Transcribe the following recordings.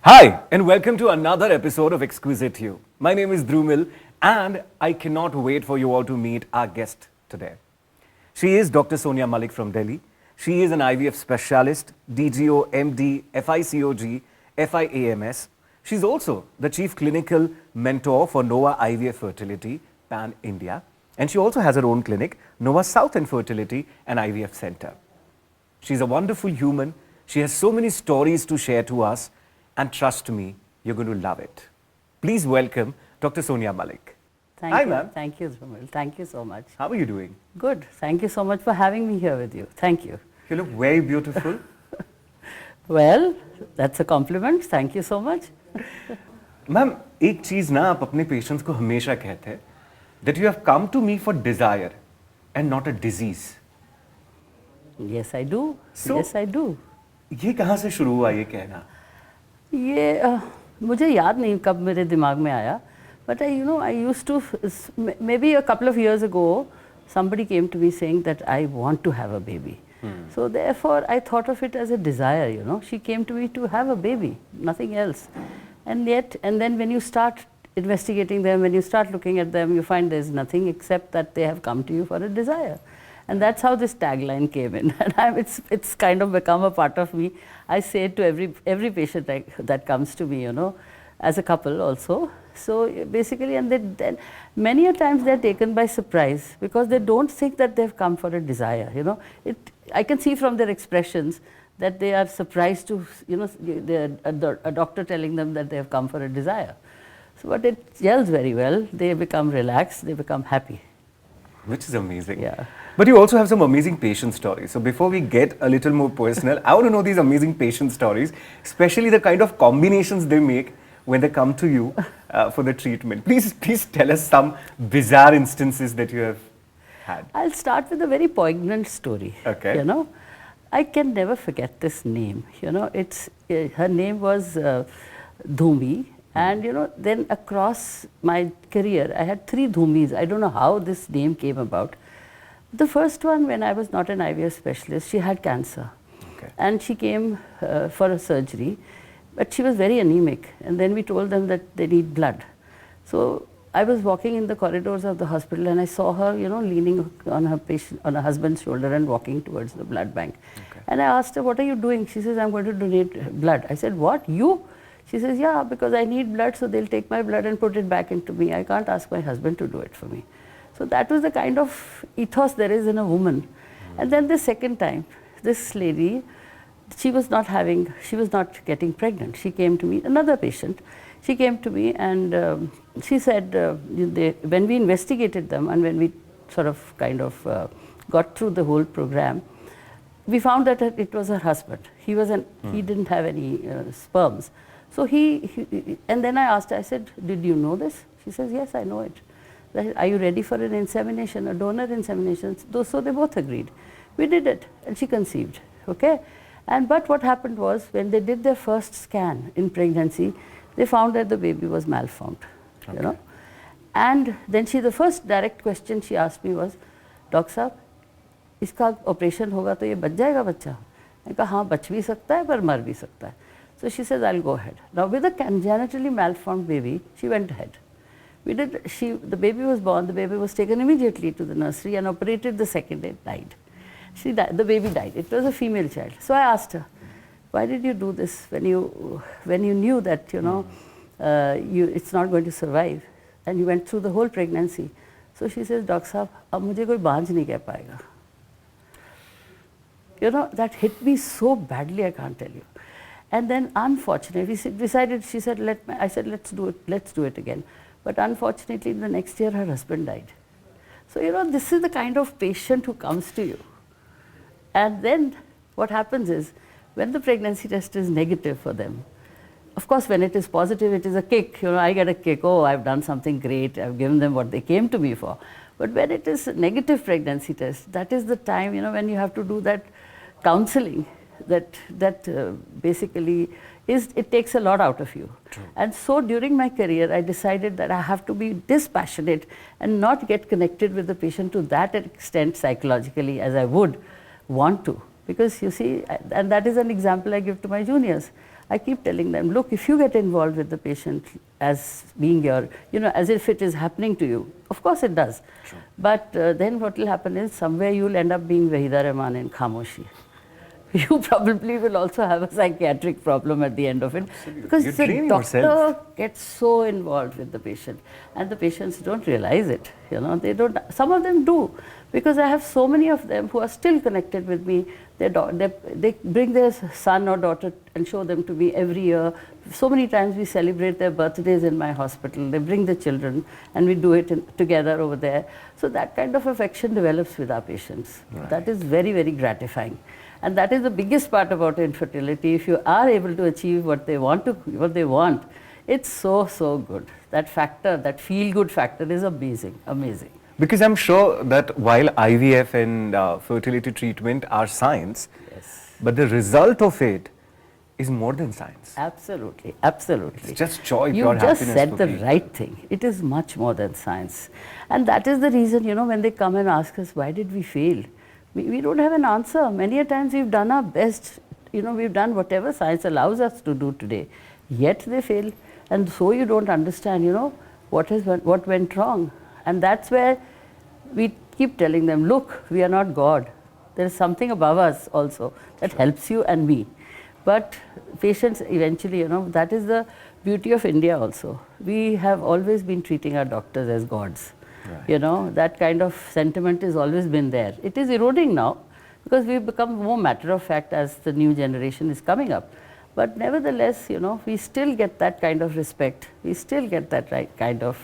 Hi, and welcome to another episode of Exquisite You. My name is Drumil, and I cannot wait for you all to meet our guest today. She is Dr. Sonia Malik from Delhi. She is an IVF specialist, DGO, MD, FICOG, FIAMS. She's also the Chief Clinical Mentor for NOVA IVF Fertility, Pan India. And she also has her own clinic, NOVA South and Fertility and IVF Center. She's a wonderful human. She has so many stories to share to us. And trust me, you're going to love it. Please welcome Dr. Sonia Malik. Hi, ma'am. Thank you, Drumil. Thank you so much. How are you doing? Good. Thank you so much for having me here with you. Thank you. You look very beautiful. Well, that's a compliment. Thank you so much. Ma'am, एक चीज ना आप अपने patients को हमेशा कहते हैं that you have come to me for desire and not a disease. Yes, I do. So- Yes, I do. ये कहाँ से शुरू हुआ ये कहना? ये मुझे याद नहीं कब मेरे दिमाग में आया, but I used to, maybe a couple of years ago, somebody came to me saying that I want to have a baby. So therefore, I thought of it as a desire, She came to me to have a baby, nothing else. And then when you start investigating them, when you start looking at them, you find there's nothing except that they have come to you for a desire. And that's how this tagline came in. And it's kind of become a part of me. I say it to every patient that comes to me, as a couple also. So basically, and then many a times they're taken by surprise because they don't think that they've come for a desire, I can see from their expressions that they are surprised to, a doctor telling them that they have come for a desire. So, but it gels very well. They become relaxed, they become happy. Which is amazing. Yeah. But you also have some amazing patient stories. So before we get a little more personal, I want to know these amazing patient stories, especially the kind of combinations they make when they come to you for the treatment. Please tell us some bizarre instances that you have had. I'll start with a very poignant story. Okay. I can never forget this name. Her name was Dhumi. And then across my career, I had 3 Dhumis. I don't know how this name came about. The first one, when I was not an IVF specialist, she had cancer. Okay. And she came for a surgery, but she was very anemic. And then we told them that they need blood. So I was walking in the corridors of the hospital and I saw her, leaning on her husband's shoulder and walking towards the blood bank. Okay. And I asked her, "What are you doing?" She says, "I'm going to donate blood." I said, "What? You?" She says, "Yeah, because I need blood, so they'll take my blood and put it back into me. I can't ask my husband to do it for me." So that was the kind of ethos there is in a woman. And then the second time, this lady, she was not getting pregnant. She came to me, another patient. She came to me and she said, when we investigated them and when we sort of got through the whole program, we found that it was her husband. He didn't have any sperms. So and then I asked her, I said, "Did you know this?" She says, "Yes, I know it." I said, "Are you ready for an insemination, a donor insemination?" So they both agreed. We did it and she conceived, okay? But what happened was when they did their first scan in pregnancy, they found that the baby was malformed, Okay. And then the first direct question she asked me was, "Doctor साहब, इसका operation होगा तो ये बच जाएगा बच्चा?" I कहा, "हाँ, बच भी सकता है पर मर भी सकता है." So she says, "I'll go ahead." Now with a congenitally malformed baby, she went ahead. The baby was born, the baby was taken immediately to the nursery and operated the second day, died. The baby died. It was a female child. So I asked her, "Why did you do this when you knew that, it's not going to survive and you went through the whole pregnancy?" So she says, "Doctor साहब, अब मुझे कोई बांझ नहीं कह पाएगा." That hit me so badly, I can't tell you. And then unfortunately, she said, I said, let's do it again. But unfortunately, the next year her husband died. So, this is the kind of patient who comes to you. And then what happens is, when the pregnancy test is negative for them, of course, when it is positive, it is a kick. I get a kick. Oh, I've done something great. I've given them what they came to me for. But when it is a negative pregnancy test, that is the time, when you have to do that counseling that basically it takes a lot out of you. True. And so during my career, I decided that I have to be dispassionate and not get connected with the patient to that extent psychologically as I would want to. Because you see, and that is an example I give to my juniors. I keep telling them, look, if you get involved with the patient as being your, as if it is happening to you, of course it does. Sure. But then what will happen is somewhere you will end up being Wahida Rahman in Khamoshi. You probably will also have a psychiatric problem at the end of it. Absolutely. Because You're the draining doctor yourself. gets so involved with the patient, and the patients don't realize it. They don't. Some of them do, because I have so many of them who are still connected with me. They bring their son or daughter and show them to me every year. So many times we celebrate their birthdays in my hospital. They bring the children and we do it together over there. So that kind of affection develops with our patients. Right. That is very, very gratifying. And that is the biggest part about infertility. If you are able to achieve what they want, it's so, so good. That factor, that feel-good factor is amazing, amazing. Because I'm sure that while IVF and fertility treatment are science, Yes. but the result of it is more than science. Absolutely, absolutely. It's just joy, You pure just happiness said for the people. right thing. It is much more than science. And that is the reason, when they come and ask us, why did we fail? We don't have an answer. Many a times we've done our best. We've done whatever science allows us to do today. Yet they fail. And so you don't understand, what went wrong. And that's where we keep telling them, look, we are not God. There is something above us also that helps you and me. But patients eventually, that is the beauty of India also. We have always been treating our doctors as gods. Right. That kind of sentiment has always been there. It is eroding now because we've become more matter of fact as the new generation is coming up. But nevertheless, we still get that kind of respect. We still get that kind of,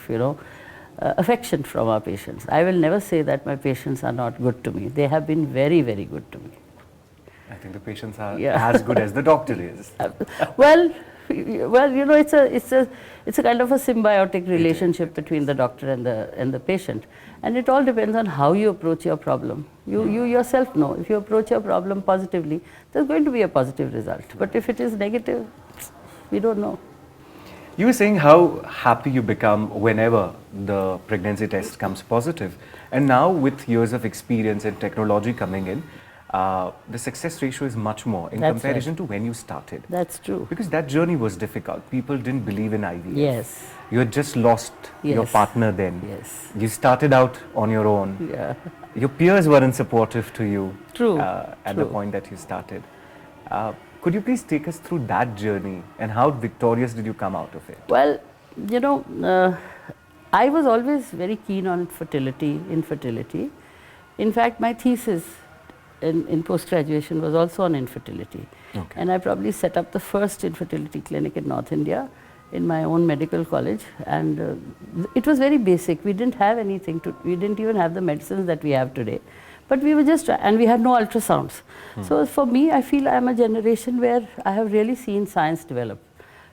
affection from our patients. I will never say that my patients are not good to me. They have been very, very good to me. I think the patients are Yeah. as good as the doctor is. Well, it's a kind of a symbiotic relationship between the doctor and the patient, and it all depends on how you approach your problem. You yourself know, if you approach your problem positively, there's going to be a positive result. But if it is negative, we don't know. You were saying how happy you become whenever the pregnancy test comes positive. And now with years of experience and technology coming in, the success ratio is much more in That's comparison to when you started. That's true. Because that journey was difficult. People didn't believe in IVF. Yes. You had just lost your Yes. partner then. Yes. You started out on your own. Yeah. Your peers weren't supportive to you True. At the True. point that you started. Could you please take us through that journey and how victorious did you come out of it? Well, I was always very keen on infertility. In fact, my thesis in post-graduation was also on infertility. Okay. And I probably set up the first infertility clinic in North India in my own medical college. And it was very basic. We didn't have we didn't even have the medicines that we have today. But we were and we had no ultrasounds. So for me, I feel I'm a generation where I have really seen science develop.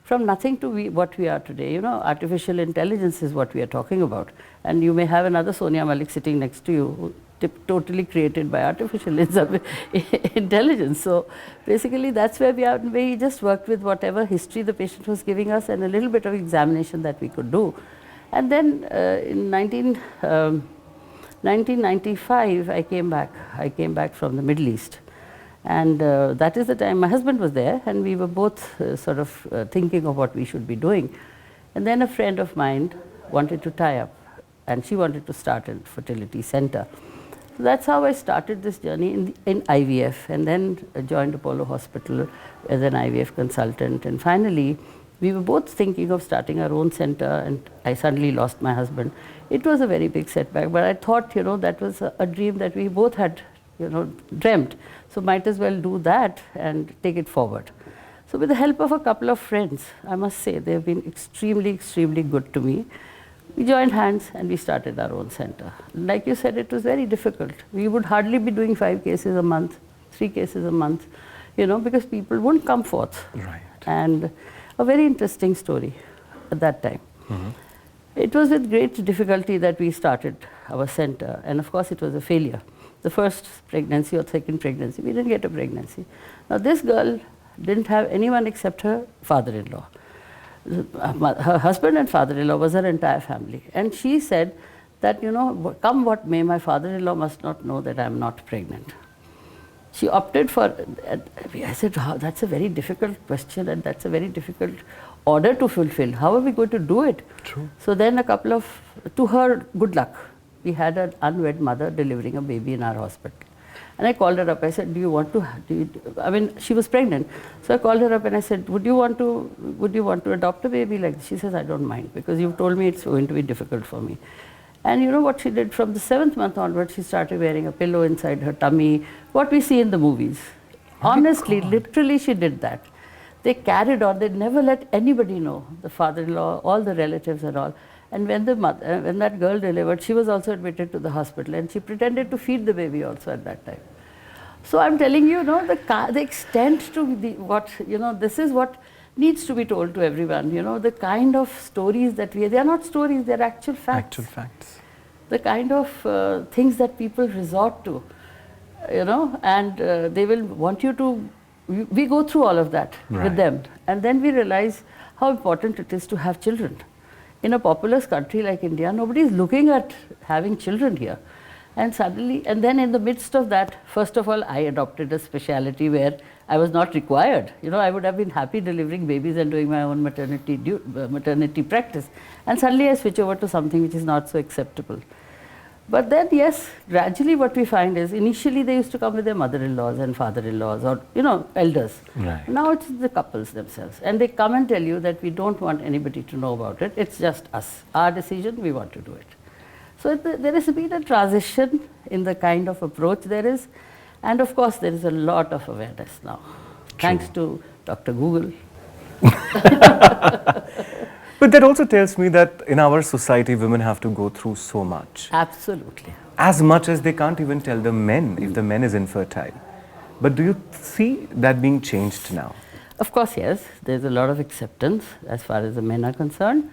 From nothing to what we are today. Artificial intelligence is what we are talking about. And you may have another Sonia Malik sitting next to you, totally created by artificial intelligence. So basically that's where we are. We just worked with whatever history the patient was giving us and a little bit of examination that we could do. And then in 1995, I came back from the Middle East. And that is the time my husband was there, and we were both thinking of what we should be doing. And then a friend of mine wanted to tie up, and she wanted to start a fertility center. So that's how I started this journey in IVF, and then joined Apollo Hospital as an IVF consultant. And finally, we were both thinking of starting our own center, and I suddenly lost my husband. It was a very big setback, but I thought, that was a dream that we both had, dreamt. So might as well do that and take it forward. So with the help of a couple of friends, I must say, they've been extremely, extremely good to me. We joined hands and we started our own center. Like you said, it was very difficult. We would hardly be doing 5 cases a month, 3 cases a month, because people wouldn't come forth. Right. And a very interesting story at that time. Mm-hmm. It was with great difficulty that we started our center, and of course it was a failure. The first pregnancy or second pregnancy, we didn't get a pregnancy. Now this girl didn't have anyone except her father-in-law. Her husband and father-in-law was her entire family. And she said that, come what may, my father-in-law must not know that I am not pregnant. She opted for, I said, that's a very difficult question and that's a very difficult order to fulfill. How are we going to do it? True. So then to her good luck, we had an unwed mother delivering a baby in our hospital. And I called her up. I said, I mean, she was pregnant. So I called her up and I said, would you want to adopt a baby like this? She says, I don't mind, because you've told me it's going to be difficult for me. And you know what she did? From the 7th month onwards, she started wearing a pillow inside her tummy, what we see in the movies. Honestly, literally she did that. They carried on. They never let anybody know, the father-in-law, all the relatives and all. And when when that girl delivered, she was also admitted to the hospital, and she pretended to feed the baby also at that time. So I'm telling you, the extent to this is what needs to be told to everyone. The kind of stories that they are not stories, they are actual facts. Actual facts. The kind of things that people resort to, and they will want you to. We go through all of that with them, and then we realize how important it is to have children. In a populous country like India, nobody is looking at having children here. And then in the midst of that, first of all, I adopted a specialty where I was not required. I would have been happy delivering babies and doing my own maternity practice. And suddenly I switch over to something which is not so acceptable. But then, yes, gradually what we find is, initially they used to come with their mother-in-laws and father-in-laws or, elders. Right. Now it's the couples themselves. And they come and tell you that we don't want anybody to know about it. It's just us. Our decision, we want to do it. So there has been a transition in the kind of approach there is. And of course, there is a lot of awareness now. Thanks to Dr. Google. But that also tells me that in our society, women have to go through so much. Absolutely. As much as they can't even tell the men if the man is infertile. But do you see that being changed now? Of course, yes. There's a lot of acceptance as far as the men are concerned.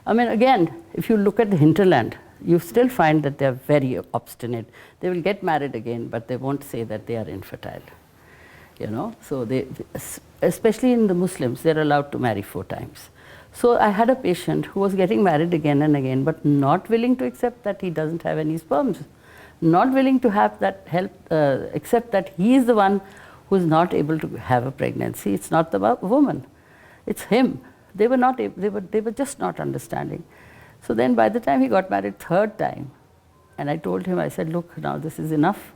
I mean, again, if you look at the hinterland, you still find that they're very obstinate. They will get married again, but they won't say that they are infertile. So especially in the Muslims, they're allowed to marry 4 times. So I had a patient who was getting married again and again, but not willing to accept that he doesn't have any sperms, not willing to have that help, accept that he is the one who is not able to have a pregnancy. It's not the woman, it's him. They were just not understanding. So then by the time he got married 3rd time, and I told him, I said, look, now this is enough,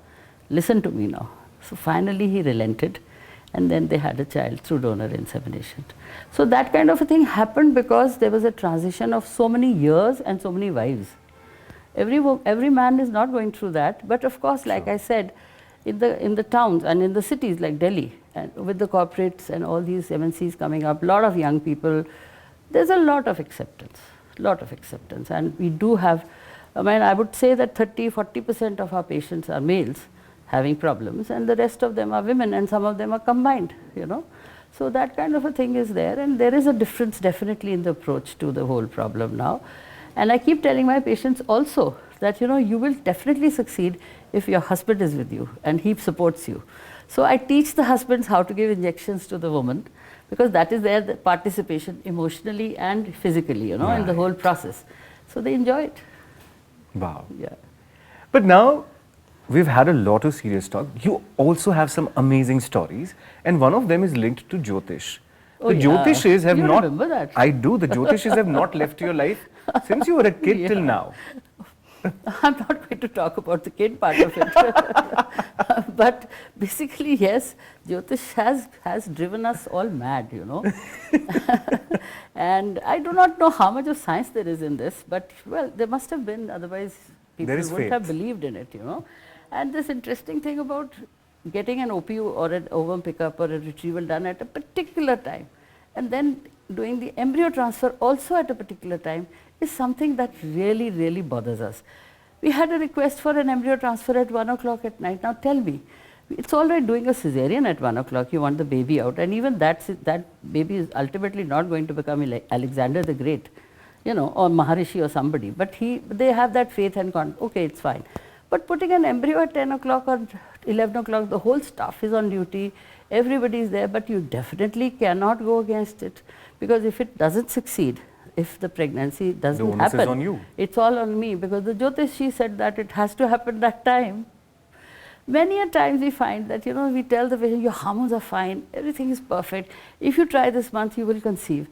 listen to me now. So finally he relented, and then they had a child through donor insemination. So that kind of a thing happened because there was a transition of so many years and so many wives. Every man is not going through that, but of course, like I said, in the towns and in the cities like Delhi, and with the corporates and all these MNCs coming up, a lot of young people, there's a lot of acceptance, and we do have, I would say that 30-40% of our patients are males having problems, and the rest of them are women, and some of them are combined, So that kind of a thing is there, and there is a difference definitely in the approach to the whole problem now. And I keep telling my patients also that, you will definitely succeed if your husband is with you and he supports you. So I teach the husbands how to give injections to the woman, because that is their participation emotionally and physically, in the whole process. So they enjoy it. Wow. Yeah. But now, we've had a lot of serious talk. You also have some amazing stories, and one of them is linked to Jyotish. The Jyotishis have you not. Remember that? I do. The Jyotishis have not left your life since you were a kid till now. I'm not going to talk about the kid part of it. But basically, yes, Jyotish has driven us all mad, And I do not know how much of science there is in this, but well, there must have been, otherwise people wouldn't have believed in it, And this interesting thing about getting an OPU or an ovum pickup or a retrieval done at a particular time, and then doing the embryo transfer also at a particular time, is something that really, really bothers us. We had a request for an embryo transfer at 1 o'clock at night. Now tell me, it's all right doing a cesarean at 1 o'clock, you want the baby out, and even that baby is ultimately not going to become Alexander the Great, or Maharishi or somebody, but they have that faith and okay, it's fine. But putting an embryo at 10 o'clock or 11 o'clock, the whole staff is on duty, everybody is there, but you definitely cannot go against it, because if it doesn't succeed, if the pregnancy doesn't happen, is on you. It's all on me, because the Jyotish, she said that it has to happen that time. Many a times we find that, we tell the patient, your hormones are fine, everything is perfect. If you try this month, you will conceive.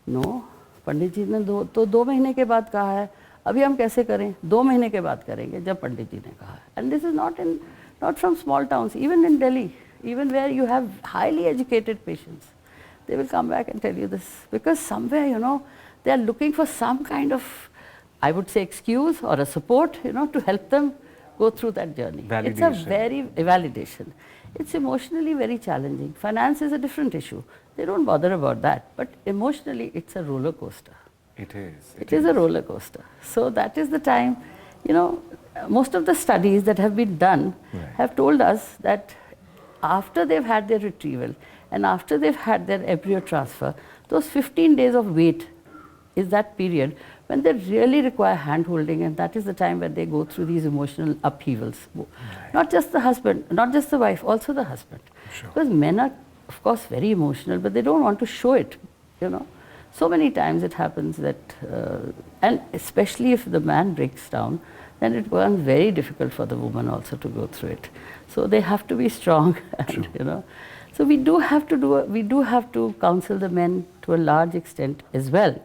No, पंडित जी ने 2 महीने के बाद कहा है, अभी हम कैसे करें? 2 महीने के बाद करेंगे जब पंडित जी ने कहा है. And this is not from small towns, even in Delhi, even where you have highly educated patients. They will come back and tell you this because somewhere, they are looking for some kind of, I would say, excuse or a support, to help them go through that journey. It's a very validation. It's emotionally very challenging. Finance is a different issue. They don't bother about that. But emotionally, it's a roller coaster. It is. It is a roller coaster. So that is the time, most of the studies that have been done have told us that after they've had their retrieval and after they've had their embryo transfer, those 15 days of wait is that period when they really require hand-holding, and that is the time when they go through these emotional upheavals. Not just the husband, not just the wife, also the husband. Sure. Because men are, of course, very emotional, but they don't want to show it, So many times it happens that, and especially if the man breaks down, then it becomes very difficult for the woman also to go through it. So they have to be strong, and, So we do have to counsel the men to a large extent as well.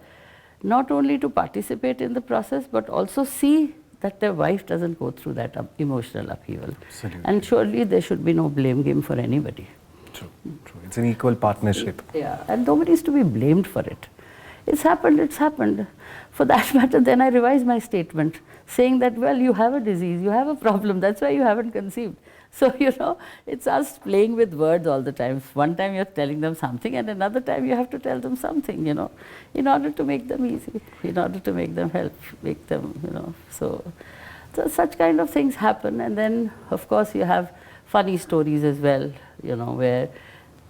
Not only to participate in the process, but also see that their wife doesn't go through that emotional upheaval. Absolutely. And surely there should be no blame game for anybody. True. It's an equal partnership. Yeah, and nobody is to be blamed for it. It's happened. For that matter, then I revised my statement, saying that, well, you have a disease, you have a problem, that's why you haven't conceived. So, it's us playing with words all the time. One time you're telling them something, and another time you have to tell them something, in order to make them easy, in order to make them make them, So such kind of things happen, and then, of course, you have funny stories as well, where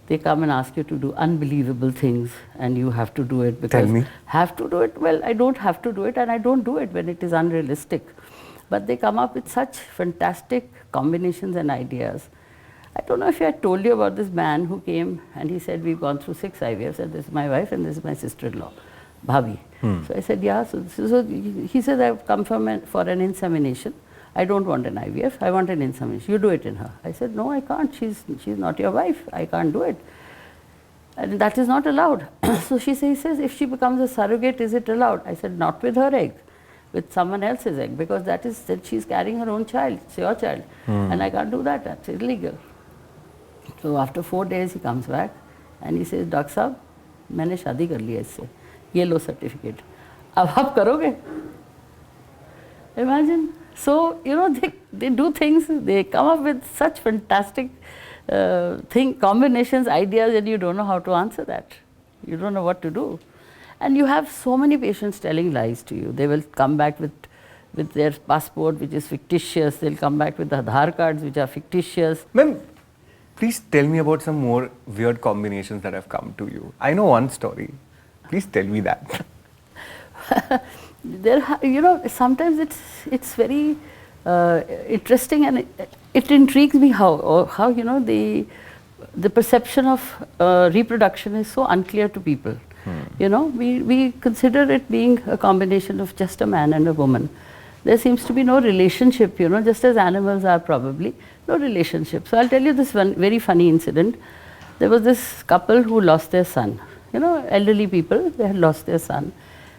they come and ask you to do unbelievable things, and you have to do it because... Tell me. Have to do it? Well, I don't have to do it, and I don't do it when it is unrealistic. But they come up with such fantastic combinations and ideas. I don't know if I told you about this man who came and he said, we've gone through 6 IVFs, and this is my wife and this is my sister-in-law, Bhabi. So I said, yeah. So he said, I've come for an insemination. I don't want an IVF, I want an insemination. You do it in her. I said, no, I can't. She's not your wife. I can't do it. And that is not allowed. So he says, if she becomes a surrogate, is it allowed? I said, not with her egg, with someone else's egg, because that she's carrying her own child. It's your child. And I can't do that. That's illegal. So after 4 days, he comes back and he says, Doctor Sahab, मैंने शादी कर लिया इससे. ये लो certificate. अब आप करोगे? Imagine. So, they do things, they come up with such fantastic combinations, ideas, and you don't know how to answer that. You don't know what to do. And you have so many patients telling lies to you. They will come back with their passport, which is fictitious. They'll come back with Aadhaar cards, which are fictitious. Ma'am, please tell me about some more weird combinations that have come to you. I know one story. Please tell me that. Sometimes it's very interesting, and it intrigues me how the perception of reproduction is so unclear to people. We consider it being a combination of just a man and a woman. There seems to be no relationship, just as animals are probably, no relationship. So I'll tell you this one very funny incident. There was this couple who lost their son. Elderly people, they had lost their son.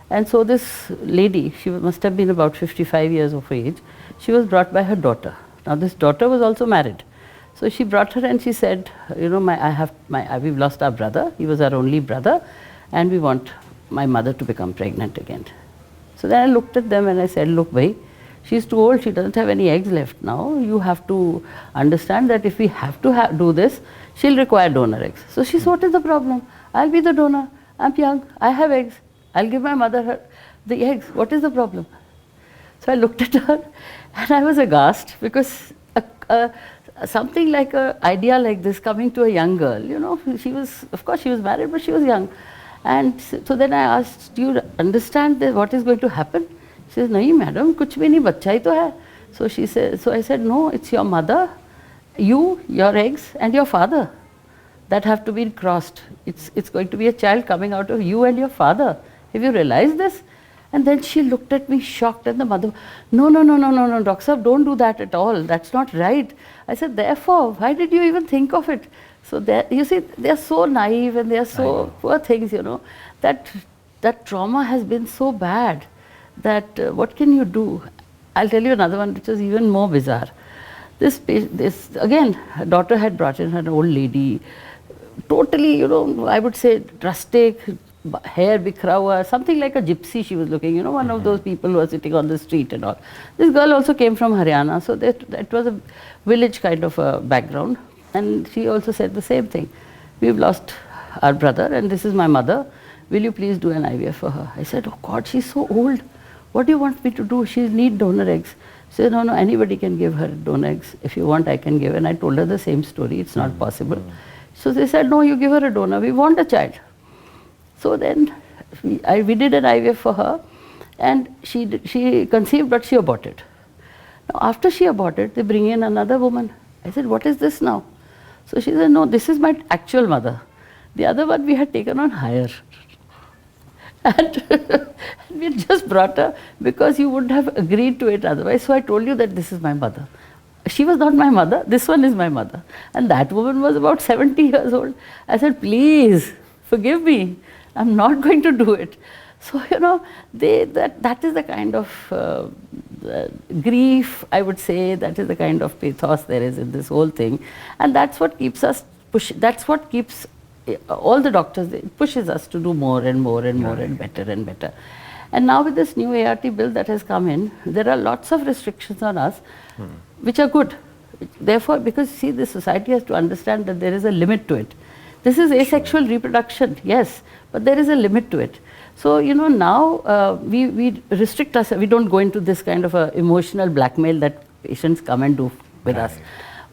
And so this lady, she must have been about 55 years of age, she was brought by her daughter. Now this daughter was also married. So she brought her and she said, we've lost our brother, he was our only brother, and we want my mother to become pregnant again. So then I looked at them and I said, look, bhai, she's too old, she doesn't have any eggs left now. You have to understand that if we have to do this, she'll require donor eggs. So she said, what is the problem? I'll be the donor, I'm young, I have eggs. I'll give my mother the eggs. What is the problem? So I looked at her and I was aghast because something like an idea like this coming to a young girl, of course she was married, but she was young. And so then I asked, do you understand what is going to happen? She says, nahi madam, kuch bhi nahi, bachcha hi to hai. So I said, no, it's your mother, you, your eggs, and your father that have to be crossed. It's going to be a child coming out of you and your father. Have you realized this? And then she looked at me shocked, and the mother, no, no, no, no, no, no, Doctor Sahab, don't do that at all. That's not right. I said, therefore, why did you even think of it? So you see, they are so naive and they are so poor things, you know, that trauma has been so bad that what can you do? I'll tell you another one which is even more bizarre. This again, her daughter had brought in her old lady, totally, you know, I would say rustic, hair bikhra hua, something like a gypsy she was looking, you know, one of those people who are sitting on the street and all. This girl also came from Haryana, so that was a village kind of a background. And she also said the same thing. We've lost our brother and this is my mother. Will you please do an IVF for her? I said, oh God, she's so old. What do you want me to do? She needs donor eggs. She said, no, no, anybody can give her donor eggs. If you want, I can give. And I told her the same story. It's not possible. So they said, no, you give her a donor. We want a child. So then we did an IVF for her, and she conceived, but she aborted. Now, after she aborted, they bring in another woman. I said, what is this now? So she said, no, this is my actual mother. The other one we had taken on hire. And we just brought her because you wouldn't have agreed to it otherwise. So I told you that this is my mother. She was not my mother, this one is my mother. And that woman was about 70 years old. I said, please, forgive me. I'm not going to do it. So, you know, that is the kind of grief, I would say, that is the kind of pathos there is in this whole thing. And that's what keeps us that's what keeps all the doctors, it pushes us to do more and more and more and better and better. And now with this new ART bill that has come in, there are lots of restrictions on us, which are good. Therefore, because see, the society has to understand that there is a limit to it. This is asexual reproduction, yes, but there is a limit to it. So, you know, now we restrict ourselves, we don't go into this kind of a emotional blackmail that patients come and do with us.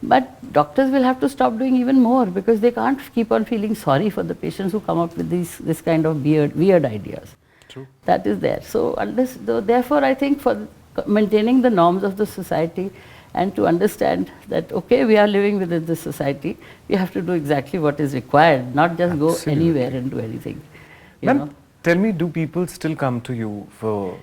But doctors will have to stop doing even more because they can't keep on feeling sorry for the patients who come up with this kind of weird ideas. True. That is there. So, therefore, I think for maintaining the norms of the society and to understand that, okay, we are living within this society, we have to do exactly what is required, not just go anywhere and do anything. Ma'am, tell me, do people still come to you for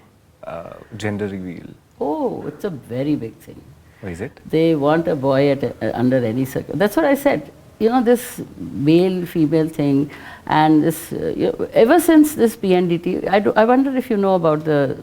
gender reveal? Oh, it's a very big thing. Oh, is it? They want a boy under any circumstance. That's what I said. You know, this male-female thing and this, ever since this PNDT, I wonder if you know about the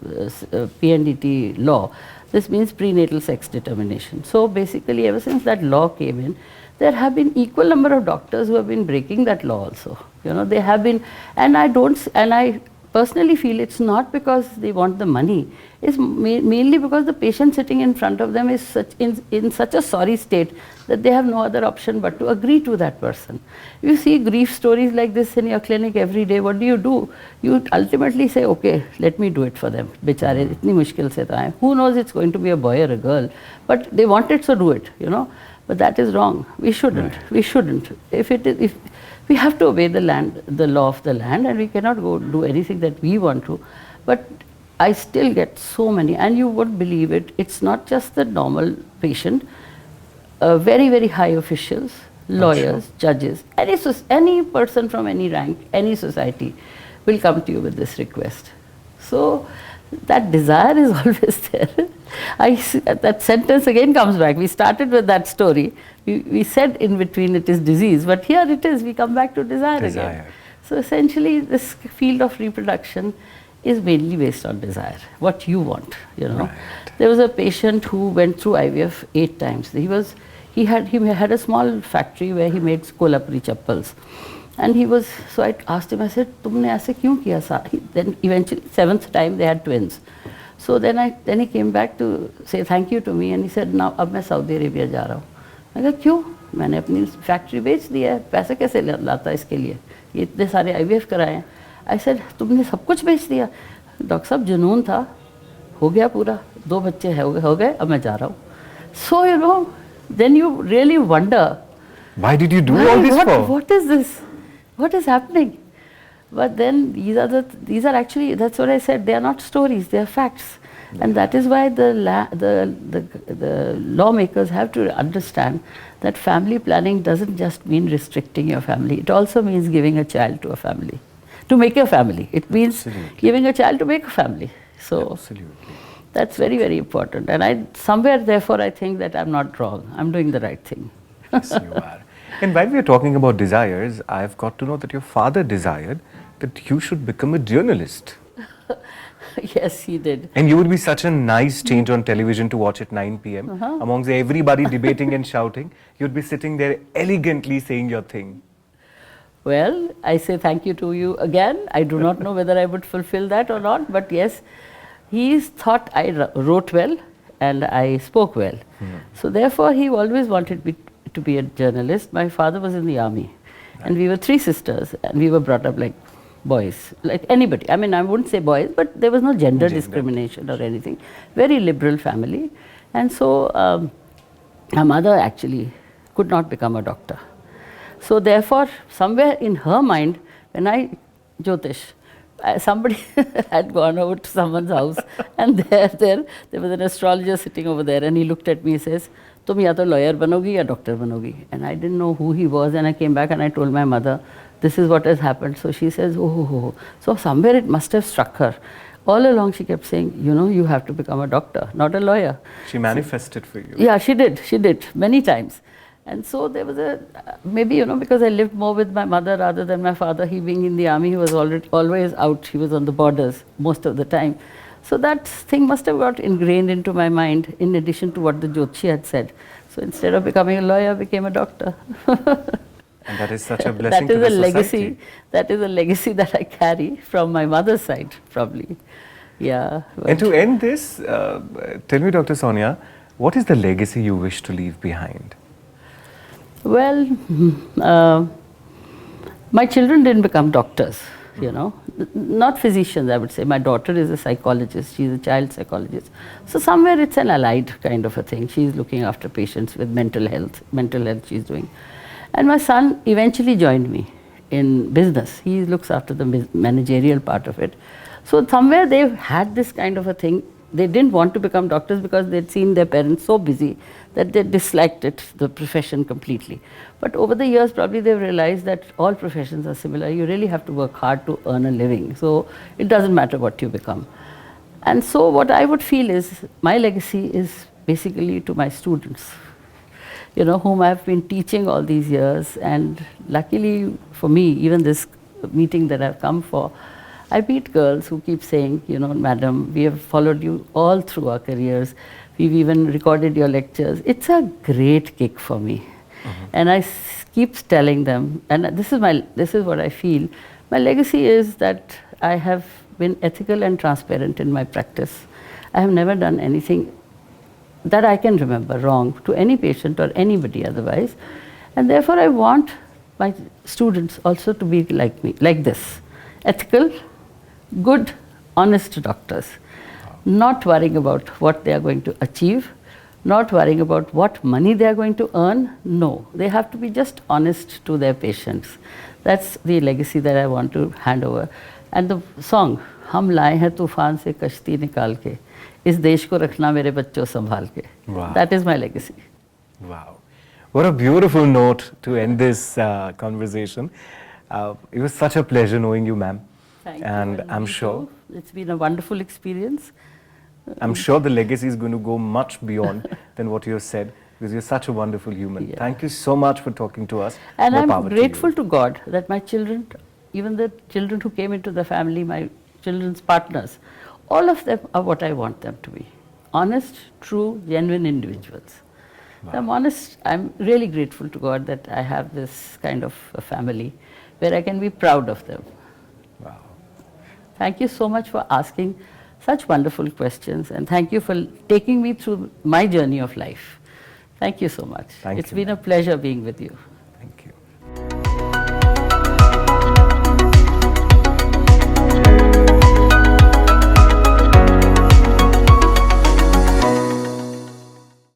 PNDT law. This means prenatal sex determination. So basically, ever since that law came in, there have been equal number of doctors who have been breaking that law also. You know, they have been, and I personally feel it's not because they want the money. It's mainly because the patient sitting in front of them is in such a sorry state that they have no other option but to agree to that person. You see grief stories like this in your clinic every day. What do? You ultimately say, okay, let me do it for them. Bichare, itni mushkil se tha. Who knows it's going to be a boy or a girl? But they want it, so do it, you know. But that is wrong. We shouldn't. Right. We shouldn't. If we have to obey the law of the land, and we cannot go do anything that we want to. But I still get so many, and you won't believe it. It's not just the normal patient. Very, very high officials, lawyers, judges, any person from any rank, any society will come to you with this request. So that desire is always there. That sentence again comes back. We started with that story. We said in between it is disease, but here it is. We come back to desire again. So essentially, this field of reproduction is mainly based on desire. What you want, you know. Right. There was a patient who went through IVF 8 times. He had a small factory where he made Kolhapuri chappals. And so I asked him, I said, "Tumne aise kyun kiya sa?" Then eventually, 7th time, they had twins. So then he came back to say thank you to me, and he said, now अब मैं Saudi Arabia जा रहा हूँ. मैं कहा क्यों? मैंने अपनी फैक्ट्री बेच दिया है, पैसे कैसे लाता इसके लिए? ये इतने सारे IVF कराए हैं. I said, तुमने सब कुछ बेच दिया? डॉक्टर साहब जुनून था, हो गया पूरा, 2 बच्चे हो गए, अब मैं जा रहा हूँ. So you know, then you really wonder. Why did you do all this for? What is this? What is happening? But then these are actually, that's what I said, they are not stories, they are facts. And that is why the lawmakers have to understand that family planning doesn't just mean restricting your family. It also means giving a child to a family, to make a family. It means giving a child to make a family. So Absolutely. that's very, very important. And somewhere, therefore, I think that I'm not wrong. I'm doing the right thing. Yes, you are. And while we are talking about desires, I've got to know that your father desired that you should become a journalist. Yes, he did. And you would be such a nice change on television to watch at 9 p.m. Amongst everybody debating and shouting. You'd be sitting there elegantly saying your thing. Well, I say thank you to you again. I do not know whether I would fulfill that or not, but yes, he's thought I wrote well and I spoke well. So therefore, he always wanted me to be a journalist. My father was in the army, and we were 3 sisters, and we were brought up like boys, like anybody. I mean, I wouldn't say boys, but there was no gender discrimination or anything. Very liberal family. And so, my mother actually could not become a doctor. So therefore, somewhere in her mind, when Jyotish, somebody had gone over to someone's house, and there was an astrologer sitting over there, and he looked at me and says, "Tum ya to lawyer banogi ya doctor banogi." And I didn't know who he was, and I came back and I told my mother, this is what has happened. So she says, oh. So somewhere it must have struck her. All along she kept saying, you have to become a doctor, not a lawyer. She manifested for you. Yeah, she did, many times. And so there was maybe, because I lived more with my mother rather than my father. He being in the army, he was always out. He was on the borders most of the time. So that thing must have got ingrained into my mind in addition to what the Jyotishi had said. So instead of becoming a lawyer, I became a doctor. And that is such a blessing to the society. That is a legacy that I carry from my mother's side, probably. Yeah. And to end this, tell me, Dr. Sonia, what is the legacy you wish to leave behind? Well, my children didn't become doctors, not physicians, I would say. My daughter is a psychologist. She's a child psychologist. So somewhere it's an allied kind of a thing. She's looking after patients with mental health she's doing. And my son eventually joined me in business. He looks after the managerial part of it. So somewhere they've had this kind of a thing. They didn't want to become doctors because they'd seen their parents so busy that they disliked the profession completely. But over the years, probably they've realized that all professions are similar. You really have to work hard to earn a living. So it doesn't matter what you become. And so what I would feel is my legacy is basically to my students, whom I've been teaching all these years. And luckily for me, even this meeting that I've come for, I meet girls who keep saying, madam, we have followed you all through our careers. We've even recorded your lectures. It's a great kick for me. And I keep telling them, and this is what I feel. My legacy is that I have been ethical and transparent in my practice. I have never done anything that I can remember wrong to any patient or anybody otherwise. And therefore I want my students also to be like me, like this. Ethical, good, honest doctors. Not worrying about what they are going to achieve, not worrying about what money they are going to earn. No, they have to be just honest to their patients. That's the legacy that I want to hand over. And the song, "Hum laaye hain tufaan se kashti nikal ke, is desh ko rakhna mere bachcho sambhal ke." Wow. That is my legacy. Wow. What a beautiful note to end this conversation. It was such a pleasure knowing you, ma'am. Thank you. And I'm sure it's been a wonderful experience. I'm sure the legacy is going to go much beyond than what you have said, because you're such a wonderful human. Yeah. Thank you so much for talking to us. And More I'm power grateful to you. to God that my children, even the children who came into the family, my children's partners, all of them are what I want them to be. Honest, true, genuine individuals. Wow. I'm honest. I'm really grateful to God that I have this kind of a family where I can be proud of them. Wow. Thank you so much for asking such wonderful questions, and thank you for taking me through my journey of life. Thank you so much. Thank It's you, been a ma'am. pleasure being with you.